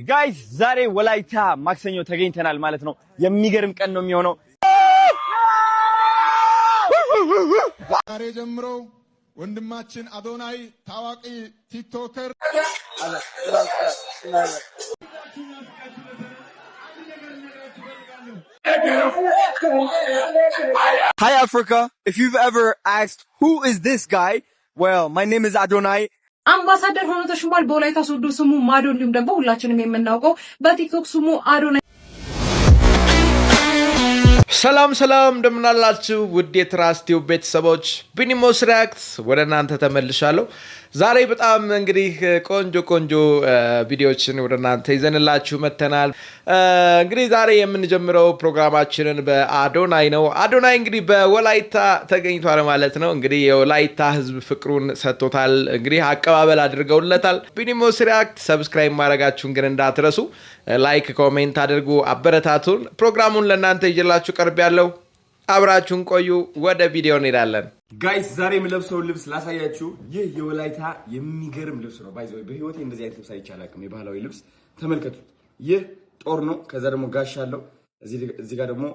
ጋይስ ዛሬ ወላይታ ማክሰኞ ተገኝተናል ማለት ነው። የሚገርም ቀን ነው የሚሆነው። ዛሬ ጀምሮ ወንድማችን አዶናይ ታዋቂ ቲክቶከር Hi Africa, if you've ever asked who is this guy, well, my name is Adonai. አምባሳደር ሆኖ ተሽሟል። በወላይታ ሶዶ ስሙ ማዶ እንዲሁም ደግሞ ሁላችንም የምናውቀው በቲክቶክ ስሙ አዶናይ። ሰላም እንደምናላችሁ ውድ የትራስ ቲዩብ ቤተሰቦች ቢኒሞስ ሪያክት ወደ እናንተ ተመልሻለሁ። ዛሬ በጣም እንግዲህ ቆንጆ ቪዲዮዎችን ወደ እናንተ ይዘንላችሁ መተናል። እንግዲህ ዛሬ የምንጀምረው ፕሮግራማችንን በአዶናይ ነው። አዶናይ እንግዲህ በወላይታ ተገኝቷል ማለት ነው። እንግዲህ የወላይታ ህዝብ ፍቅሩን ሰጥቶታል። እንግዲህ አቀባበል አድርገውለታል። ቢኒሞስ ሪያክት ሰብስክራይብ ማድረጋችሁን ግን እንዳትረሱ፣ ላይክ ኮሜንት አድርጉ፣ አበረታቱን። ፕሮግራሙን ለእናንተ ይዤላችሁ ቀርብ ያለው አብራችሁን ቆዩ። ወደ ቪዲዮ እንሄዳለን። ጋይስ ዛሬ የምለብሰው ልብስ ላሳያችሁ። ይህ የወላይታ የሚገርም ልብስ ነው። ባይዘው በህይወቴ እንደዚህ አይነት ልብስ አይቼ አላውቅም። የባህላዊ ልብስ ተመልከቱት። ይህ ጦር ነው። ከዛ ደግሞ ጋሻ አለው። እዚህ ጋር ደግሞ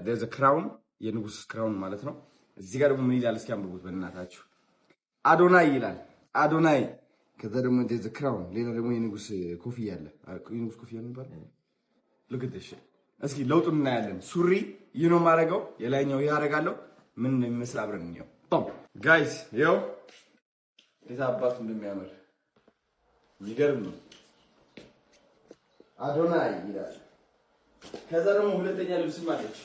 there's a crown የንጉስ ክራውን ማለት ነው። እዚህ ጋር ደግሞ ምን ይላል እስኪ አንብቡት በእናታችሁ። አዶናይ ይላል። አዶናይ። ከዛ ደግሞ there's a crown ሌላ ደግሞ የንጉስ ኮፍያ አለ። የንጉስ ኮፍያ ነው የሚባለው። ልክተሽ እስኪ ለውጡን እናያለን። ሱሪ ይህ ነው ማረጋው። የላይኛው ይሄ አረጋለሁ። ምን እንደሚመስል አብረን እንየው። ቶም ጋይስ ይኸው የታባቱ እንደሚያምር የሚገርም ነው። አዶናይ ይላል። ከዛ ደግሞ ሁለተኛ ልብስም አለች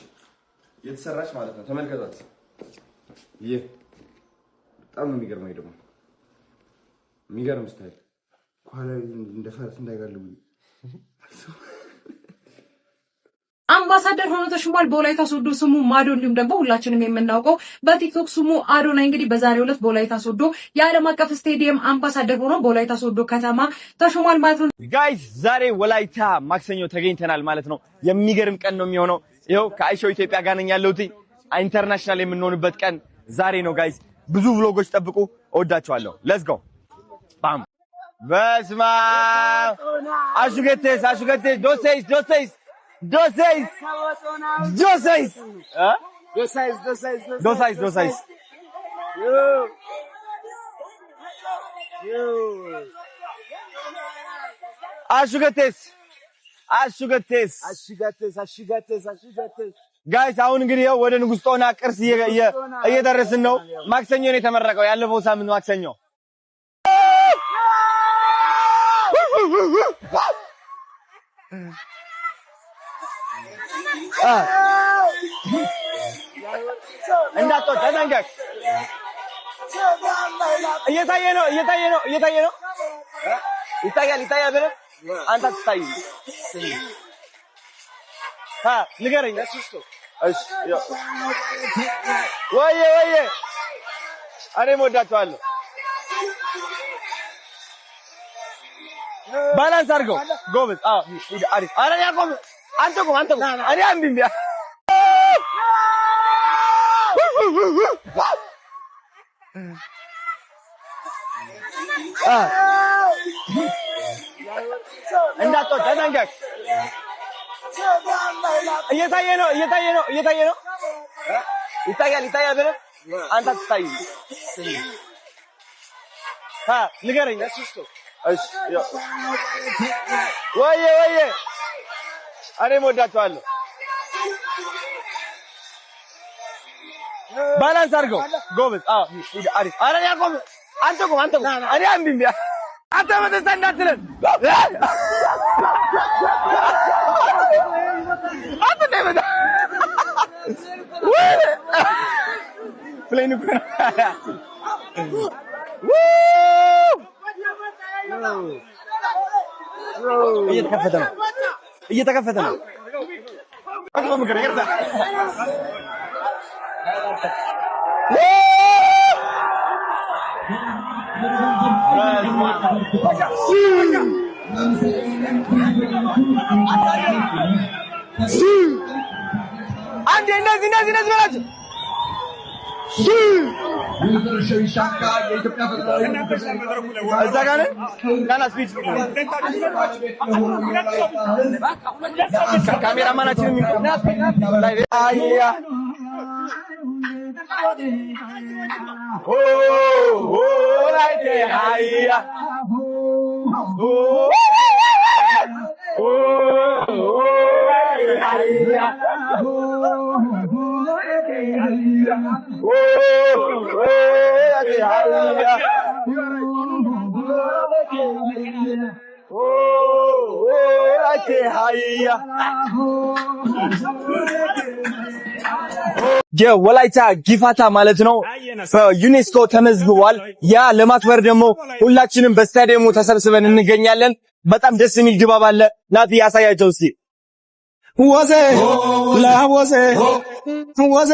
የተሰራች ማለት ነው። ተመልከቷት። ይህ በጣም ነው የሚገርመው። ደግሞ የሚገርም ስታይል ኳላ እንደፈረስ እንዳይጋልቡ አምባሳደር ሆኖ ተሽሟል። በወላይታ ሶዶ ስሙ ማዶ እንዲሁም ደግሞ ሁላችንም የምናውቀው በቲክቶክ ስሙ አዶናይ እንግዲህ በዛሬው ዕለት በወላይታ ሶዶ የዓለም አቀፍ ስቴዲየም አምባሳደር ሆኖ በወላይታ ሶዶ ከተማ ተሽሟል ማለት ነው። ጋይስ ዛሬ ወላይታ ማክሰኞ ተገኝተናል ማለት ነው። የሚገርም ቀን ነው የሚሆነው። ይኸው ከአይሾ ኢትዮጵያ ጋር ነኝ ያለሁት። ኢንተርናሽናል የምንሆንበት ቀን ዛሬ ነው ጋይስ። ብዙ vlogoች ጠብቁ። እወዳችኋለሁ። ሌትስ ጎ ባም በስማ አሹገቴስ ዶሴስ አሹገቴስ ጋይስ አሁን እንግዲህ ወደ ንጉስ ጦና ቅርስ እየደረስን ነው። ማክሰኞ ነው የተመረቀው፣ ያለፈው ሳምንት ማክሰኞ። እንዳትወጣ ተጠንቀቅ። እየታየ ነው። ይታያል ብለህ አንተ አትታይ። ንገረኝ። እሺ ወይዬ እኔም እወዳቸዋለሁ። ባላንስ አድርገው ጎበዝ። አዎ አሪፍ። ኧረ ያቆም አንተ ቆም። እኔ አንብኝ እንዳትወጣ ተጠንቀቅ። እየታየ ነው። ይታያል ብለህ አንተ አትታይ። ንገረኝ። እሺ ወይዬ እኔም እወዳቸዋለሁ። ባላንስ አድርገው ጎበዝ። አዎ አሪፍ። ኧረ ያቆም አንተ ቆም። እኔ አንብኝ አንተ መተሳ እንዳትለን አንተ ደምዳ ወይ ፕሌን እኮ እየተከፈተ ነው። አንዴ እነዚህ በላቸው። የወላይታ ጊፋታ ማለት ነው በዩኔስኮ ተመዝግቧል። ያ ለማክበር ደግሞ ሁላችንም በስታዲየሙ ተሰብስበን እንገኛለን። በጣም ደስ የሚል ድባብ አለ። ናቲ ያሳያቸው እስቲ ወዘ ላወዘ ወዘ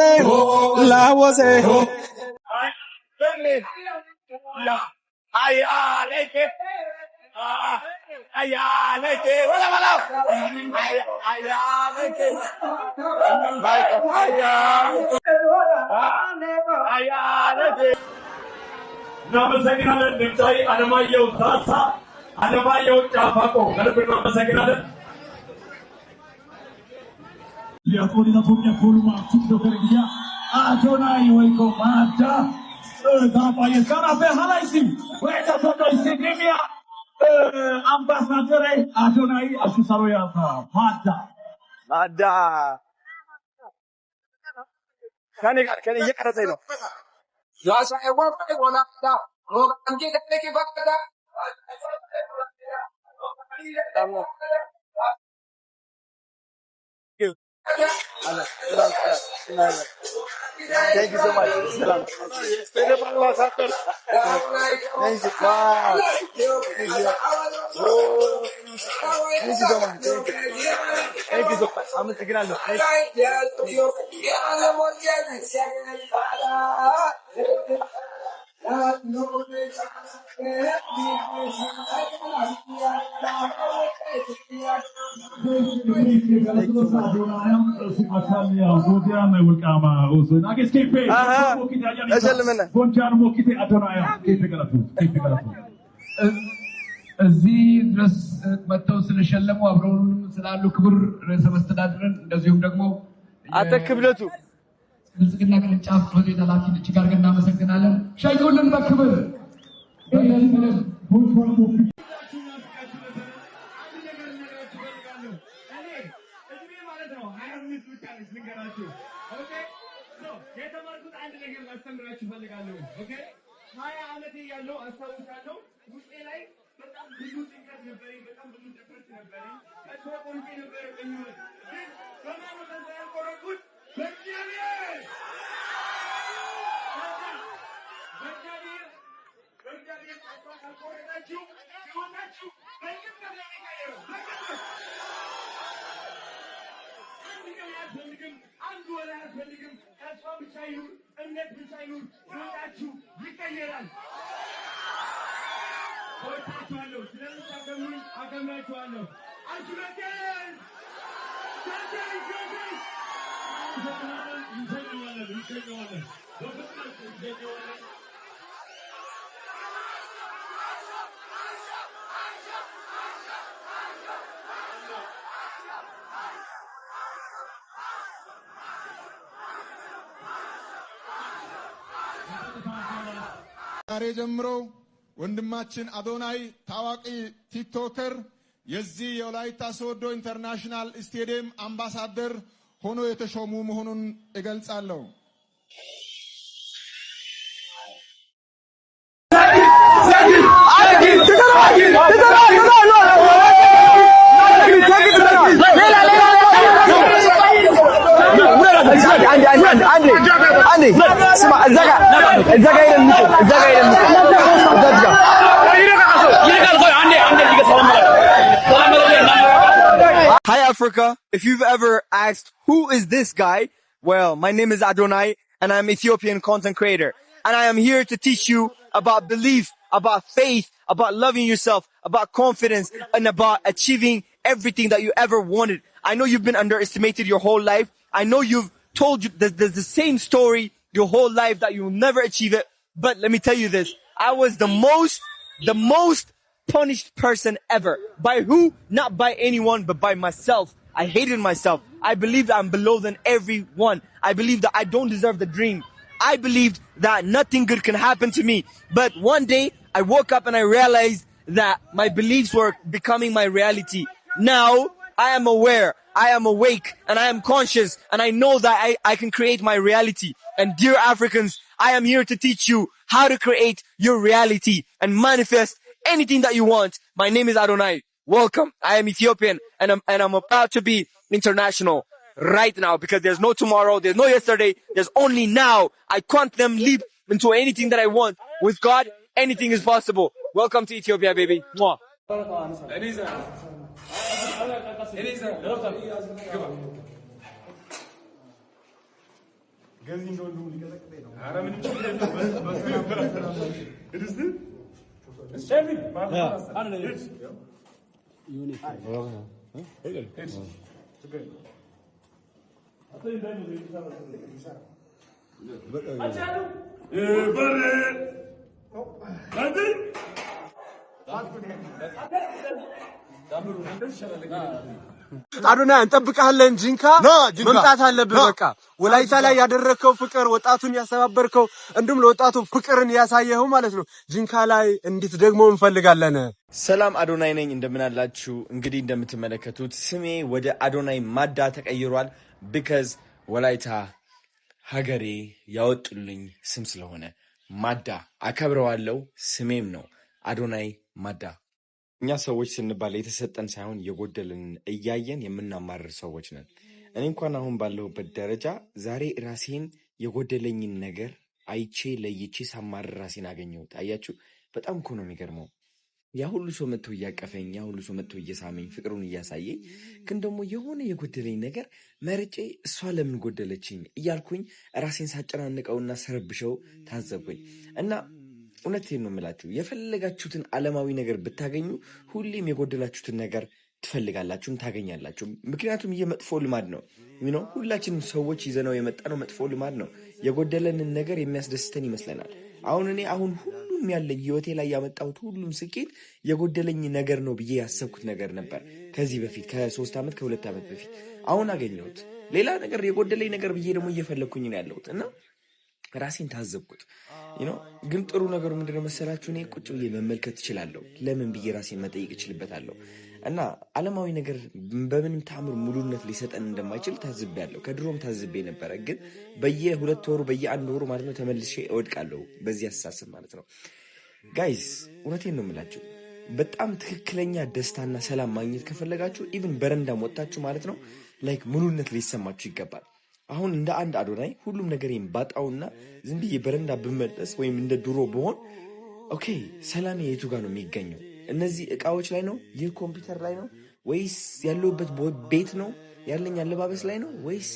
ላወዘ እናመሰግናለን። ድምፃዊ አለማየሁ ታሳ፣ አለማየሁ ጫፋቆ ከልብ እናመሰግናለን። የኮዲናቶኛ ኮሉማ ቲክቶከር ጊያ አዶናይ ወይኮ ማዳ ጋባየ ጋራፈ ሃላይሲ ወይታ ቶቶይሲ ግሚያ አምባሳደር አዶናይ አሽሳሮያ ማዳ ማዳ ከኔ እየቀረጸኝ ነው። Thank you so much. Salam. Thank you so much. Thank you so much. I'm taking a look. እዚህ ድረስ መጥተው ስለሸለሙ አብረውን ስላሉ ክብር ርዕሰ መስተዳድርን እንደዚሁም ደግሞ አተክብለቱ ብልጽግና ቅርንጫፍ ጽሕፈት ቤት ኃላፊ እጅግ አድርገን እናመሰግናለን። ሸኙልን በክብር የተማርኩት አንድ ነገር ላስተምራችሁ ፈልጋለሁ። ኦኬ 20 ዓመት ያለው አስታውሳለሁ። ውስጤ ላይ በጣም ብዙ ጭንቀት ነበረኝ፣ በጣም ብዙ ድብርት ነበረኝ። ተስፋ ቆርጬ ነበር። ግን በማን ተስፋ ያልቆረጥኩት በእግዚአብሔር ተስፋ ካልቆረጣችሁ ሕይወታችሁ በእርግጥ ነው የሚቀየረው። አንድ ወር አያስፈልግም። ተስፋ ብቻ ይኑር፣ እምነት ብቻ ይኑር፣ ሕይወታችሁ ይቀየራል። ወጣችኋለሁ። ስለምታከብሩኝ አከብራችኋለሁ። አሽመቴን እንሸኘዋለን። በፍጥነት እንሸኘዋለን። ዛሬ ጀምሮ ወንድማችን አዶናይ ታዋቂ ቲክቶከር የዚህ የወላይታ ሶዶ ኢንተርናሽናል ስቴዲየም አምባሳደር ሆኖ የተሾሙ መሆኑን እገልጻለሁ። Hi Africa, if you've ever asked who is this guy, well, my name is Adonai and I'm Ethiopian content creator and I am here to teach you about belief, about faith, about loving yourself, about confidence and about achieving everything that you ever wanted. I know you've been underestimated your whole life. I know you've told you there's the same story your whole life that you'll never achieve it. But let me tell you this. I was the most punished person ever. By who? Not by anyone, but by myself. I hated myself. I believed I'm below than everyone. I believed that I don't deserve the dream. I believed that nothing good can happen to me. But one day, I woke up and I realized that my beliefs were becoming my reality. Now, I am aware, I am awake, and I am conscious, and I know that I can create my reality. And dear Africans, I am here to teach you how to create your reality and manifest anything that you want. My name is Adonai. Welcome. I am Ethiopian, and I'm about to be international right now because there's no tomorrow, there's no yesterday, there's only now. I quantum leap into anything that I want. With God, anything is possible. Welcome to Ethiopia, baby. Mwah. አዶናይ እንጠብቃለን። ጂንካ መምጣት አለብህ። በቃ ወላይታ ላይ ያደረከው ፍቅር ወጣቱን ያሰባበርከው እንዲሁም ለወጣቱ ፍቅርን ያሳየኸው ማለት ነው። ጂንካ ላይ እንድትደግሞ እንፈልጋለን። ሰላም አዶናይ ነኝ። እንደምን አላችሁ? እንግዲህ እንደምትመለከቱት ስሜ ወደ አዶናይ ማዳ ተቀይሯል። because ወላይታ ሀገሬ ያወጡልኝ ስም ስለሆነ ማዳ አከብረዋለሁ። ስሜም ነው አዶናይ ማዳ። እኛ ሰዎች ስንባል የተሰጠን ሳይሆን የጎደልን እያየን የምናማርር ሰዎች ነን። እኔ እንኳን አሁን ባለሁበት ደረጃ ዛሬ ራሴን የጎደለኝን ነገር አይቼ ለይቼ ሳማርር ራሴን አገኘሁት። አያችሁ፣ በጣም እኮ ነው የሚገርመው። ያ ሁሉ ሰው መጥቶ እያቀፈኝ፣ ያ ሁሉ ሰው መጥቶ እየሳመኝ፣ ፍቅሩን እያሳየኝ፣ ግን ደግሞ የሆነ የጎደለኝ ነገር መርጬ እሷ ለምን ጎደለችኝ እያልኩኝ ራሴን ሳጨናንቀውና ሰረብሸው ታዘብኩኝ እና እውነቴን ነው የምላችሁ፣ የፈለጋችሁትን ዓለማዊ ነገር ብታገኙ ሁሌም የጎደላችሁትን ነገር ትፈልጋላችሁም ታገኛላችሁ። ምክንያቱም ይህ መጥፎ ልማድ ነው። ሁላችንም ሰዎች ይዘነው የመጣነው መጥፎ ልማድ ነው። የጎደለንን ነገር የሚያስደስተን ይመስለናል። እኔ ሁሉም ያለኝ ህይወቴ ላይ ያመጣሁት ሁሉም ስኬት የጎደለኝ ነገር ነው ብዬ ያሰብኩት ነገር ነበር ከዚህ በፊት ከ3 ዓመት ከ2 ዓመት በፊት። አሁን አገኘሁት ሌላ ነገር የጎደለኝ ነገር ብዬ ደግሞ እየፈለግኩኝ ነው ያለሁት እና ራሴን ታዘብኩት። ግን ጥሩ ነገሩ ምንድነው መሰላችሁ? እኔ ቁጭ ብዬ መመልከት እችላለሁ። ለምን ብዬ ራሴን መጠየቅ እችልበታለሁ። እና ዓለማዊ ነገር በምንም ታምር ሙሉነት ሊሰጠን እንደማይችል ታዝቤያለሁ። ከድሮም ታዝቤ ነበረ። ግን በየ2 ወሩ በየ1 ወሩ ማለት ነው ተመልሼ እወድቃለሁ በዚህ አስተሳሰብ ማለት ነው። ጋይስ እውነቴን ነው የምላችሁ። በጣም ትክክለኛ ደስታና ሰላም ማግኘት ከፈለጋችሁ ኢቭን በረንዳም ወጣችሁ ማለት ነው ሙሉነት ሊሰማችሁ ይገባል። አሁን እንደ አንድ አዶናይ ሁሉም ነገሬን ባጣውና ዝም ብዬ በረንዳ ብመለስ ወይም እንደ ድሮ ብሆን ኦኬ፣ ሰላሜ የቱ ጋር ነው የሚገኘው? እነዚህ እቃዎች ላይ ነው? ይህ ኮምፒውተር ላይ ነው? ወይስ ያለሁበት ቤት ነው? ያለኝ አለባበስ ላይ ነው? ወይስ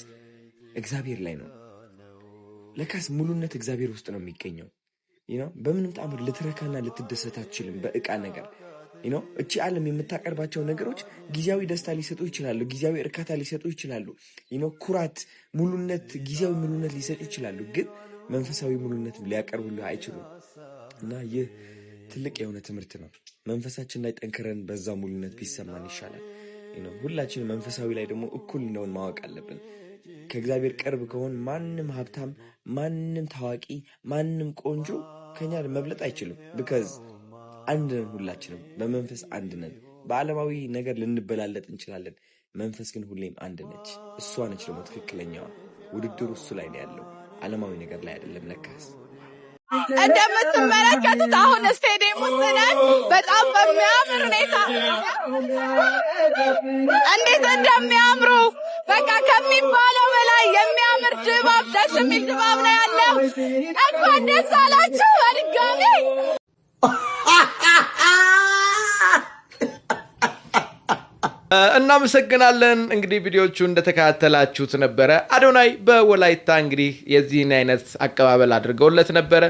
እግዚአብሔር ላይ ነው? ለካስ ሙሉነት እግዚአብሔር ውስጥ ነው የሚገኘው። በምንም ጣምር ልትረካና ልትደሰት አትችልም በእቃ ነገር። እቺ ዓለም የምታቀርባቸው ነገሮች ጊዜያዊ ደስታ ሊሰጡ ይችላሉ፣ ጊዜያዊ እርካታ ሊሰጡ ይችላሉ። ኩራት፣ ሙሉነት፣ ጊዜያዊ ሙሉነት ሊሰጡ ይችላሉ። ግን መንፈሳዊ ሙሉነት ሊያቀርቡልህ አይችሉም። እና ይህ ትልቅ የሆነ ትምህርት ነው። መንፈሳችን ላይ ጠንክረን በዛ ሙሉነት ቢሰማን ይሻላል። ሁላችን መንፈሳዊ ላይ ደግሞ እኩል እንደሆን ማወቅ አለብን። ከእግዚአብሔር ቅርብ ከሆን ማንም ሀብታም፣ ማንም ታዋቂ፣ ማንም ቆንጆ ከኛ መብለጥ አይችልም። because አንድ ነን። ሁላችንም በመንፈስ አንድ ነን። በዓለማዊ ነገር ልንበላለጥ እንችላለን። መንፈስ ግን ሁሌም አንድ ነች። እሷ ነች ደግሞ ትክክለኛዋ። ውድድሩ እሱ ላይ ነው ያለው፣ ዓለማዊ ነገር ላይ አይደለም። ለካስ እንደምትመለከቱት አሁን ስቴዲየም ውስጥ ነን። በጣም በሚያምር ሁኔታ እንዴት እንደሚያምሩ በቃ ከሚባለው በላይ የሚያምር ድባብ፣ ደስ የሚል ድባብ ነው ያለው። እንኳን ደስ አላችሁ በድጋሚ። እናመሰግናለን። እንግዲህ ቪዲዮቹ እንደተከታተላችሁት ነበረ። አዶናይ በወላይታ እንግዲህ የዚህን አይነት አቀባበል አድርገውለት ነበረ።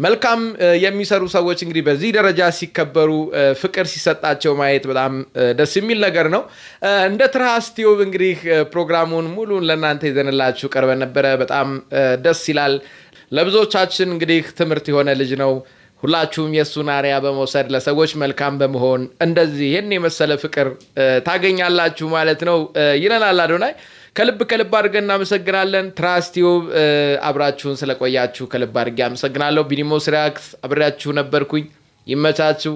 መልካም የሚሰሩ ሰዎች እንግዲህ በዚህ ደረጃ ሲከበሩ፣ ፍቅር ሲሰጣቸው ማየት በጣም ደስ የሚል ነገር ነው። እንደ ትራስ ቲዩብ እንግዲህ ፕሮግራሙን ሙሉን ለእናንተ ይዘንላችሁ ቀርበን ነበረ። በጣም ደስ ይላል። ለብዙዎቻችን እንግዲህ ትምህርት የሆነ ልጅ ነው። ሁላችሁም የሱን አሪያ በመውሰድ ለሰዎች መልካም በመሆን እንደዚህ ይሄን የመሰለ ፍቅር ታገኛላችሁ ማለት ነው ይለናል አዶናይ። ከልብ አድርገን እናመሰግናለን። ትራስት ቲዩብ አብራችሁን ስለቆያችሁ ከልብ አድርጌ አመሰግናለሁ። ቢኒሞስ ሪያክት አብሬያችሁ ነበርኩኝ። ይመቻችሁ።